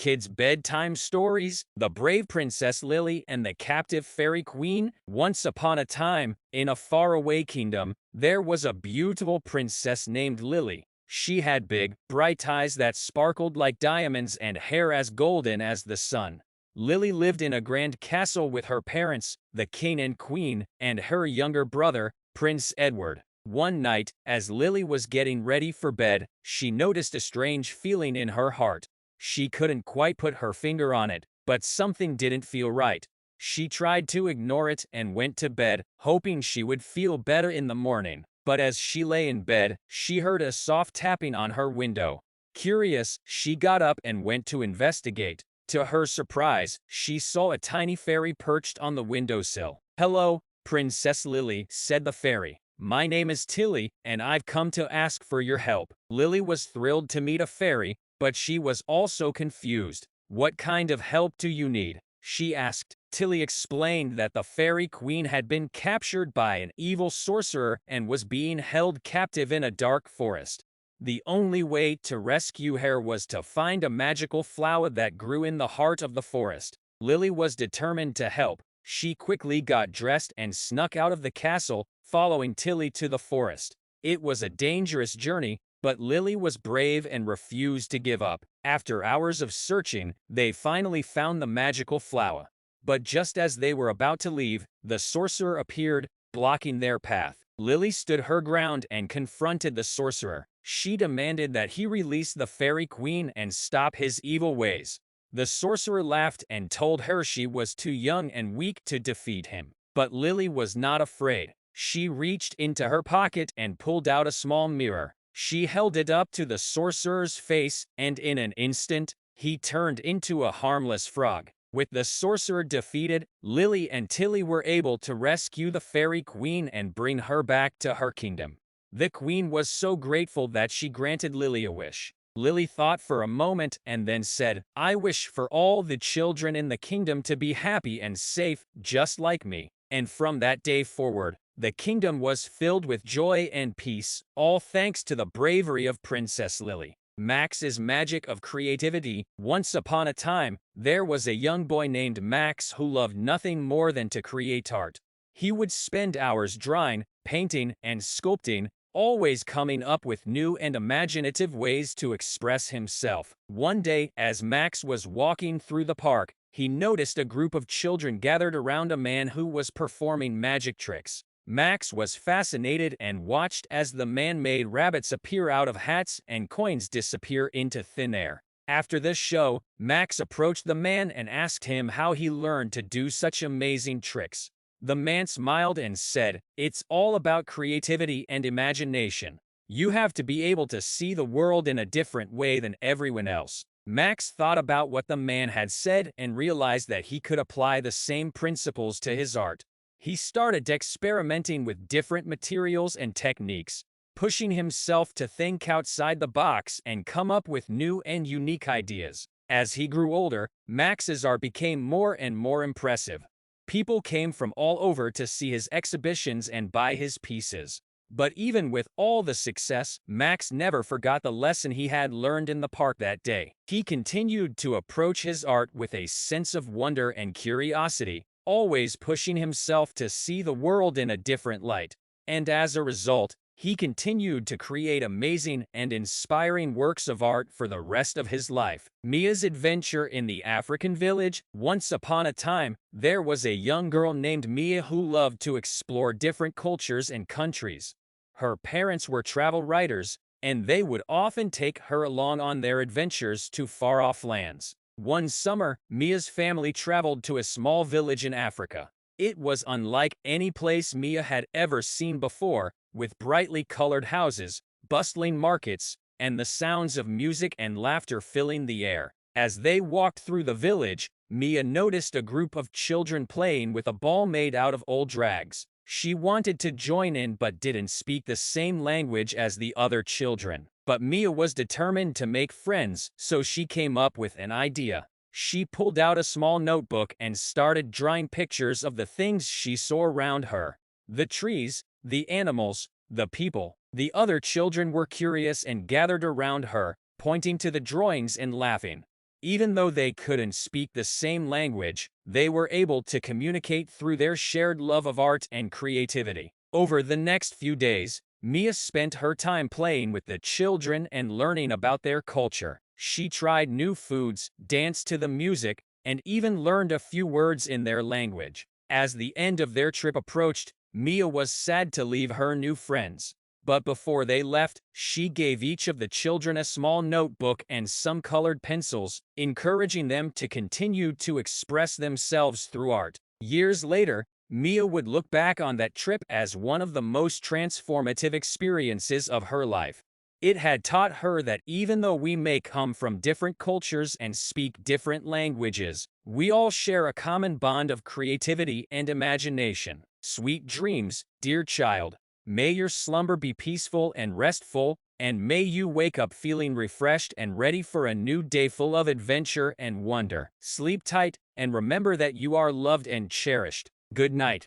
Kids' Bedtime Stories, The Brave Princess Lily and the Captive Fairy Queen. Once upon a time, in a faraway kingdom, there was a beautiful princess named Lily. She had big, bright eyes that sparkled like diamonds and hair as golden as the sun. Lily lived in a grand castle with her parents, the king and queen, and her younger brother, Prince Edward. One night, as Lily was getting ready for bed, she noticed a strange feeling in her heart. She couldn't quite put her finger on it, but something didn't feel right. She tried to ignore it and went to bed, hoping she would feel better in the morning. But as she lay in bed, she heard a soft tapping on her window. Curious, she got up and went to investigate. To her surprise, she saw a tiny fairy perched on the windowsill. "Hello, Princess Lily," said the fairy. "My name is Tilly, and I've come to ask for your help." Lily was thrilled to meet a fairy, but she was also confused. "What kind of help do you need?" she asked. Tilly explained that the fairy queen had been captured by an evil sorcerer and was being held captive in a dark forest. The only way to rescue her was to find a magical flower that grew in the heart of the forest. Lily was determined to help. She quickly got dressed and snuck out of the castle, following Tilly to the forest. It was a dangerous journey, but Lily was brave and refused to give up. After hours of searching, they finally found the magical flower. But just as they were about to leave, the sorcerer appeared, blocking their path. Lily stood her ground and confronted the sorcerer. She demanded that he release the fairy queen and stop his evil ways. The sorcerer laughed and told her she was too young and weak to defeat him. But Lily was not afraid. She reached into her pocket and pulled out a small mirror. She held it up to the sorcerer's face, and in an instant, he turned into a harmless frog. With the sorcerer defeated, Lily and Tilly were able to rescue the fairy queen and bring her back to her kingdom. The queen was so grateful that she granted Lily a wish. Lily thought for a moment and then said, "I wish for all the children in the kingdom to be happy and safe, just like me." And from that day forward, the kingdom was filled with joy and peace, all thanks to the bravery of Princess Lily. Max's magic of creativity. Once upon a time, there was a young boy named Max who loved nothing more than to create art. He would spend hours drawing, painting, and sculpting, always coming up with new and imaginative ways to express himself. One day, as Max was walking through the park, he noticed a group of children gathered around a man who was performing magic tricks. Max was fascinated and watched as the man made rabbits appear out of hats and coins disappear into thin air. After this show, Max approached the man and asked him how he learned to do such amazing tricks. The man smiled and said, "It's all about creativity and imagination. You have to be able to see the world in a different way than everyone else." Max thought about what the man had said and realized that he could apply the same principles to his art. He started experimenting with different materials and techniques, pushing himself to think outside the box and come up with new and unique ideas. As he grew older, Max's art became more and more impressive. People came from all over to see his exhibitions and buy his pieces. But even with all the success, Max never forgot the lesson he had learned in the park that day. He continued to approach his art with a sense of wonder and curiosity, always pushing himself to see the world in a different light. And as a result, he continued to create amazing and inspiring works of art for the rest of his life. Mia's adventure in the African village. Once upon a time, there was a young girl named Mia who loved to explore different cultures and countries. Her parents were travel writers, and they would often take her along on their adventures to far-off lands. One summer, Mia's family traveled to a small village in Africa. It was unlike any place Mia had ever seen before, with brightly colored houses, bustling markets, and the sounds of music and laughter filling the air. As they walked through the village, Mia noticed a group of children playing with a ball made out of old rags. She wanted to join in but didn't speak the same language as the other children. But Mia was determined to make friends, so she came up with an idea. She pulled out a small notebook and started drawing pictures of the things she saw around her. The trees, the animals, the people. The other children were curious and gathered around her, pointing to the drawings and laughing. Even though they couldn't speak the same language, they were able to communicate through their shared love of art and creativity. Over the next few days, Mia spent her time playing with the children and learning about their culture. She tried new foods, danced to the music, and even learned a few words in their language. As the end of their trip approached, Mia was sad to leave her new friends. But before they left, she gave each of the children a small notebook and some colored pencils, encouraging them to continue to express themselves through art. Years later, Mia would look back on that trip as one of the most transformative experiences of her life. It had taught her that even though we may come from different cultures and speak different languages, we all share a common bond of creativity and imagination. Sweet dreams, dear child. May your slumber be peaceful and restful, and may you wake up feeling refreshed and ready for a new day full of adventure and wonder. Sleep tight, and remember that you are loved and cherished. Good night.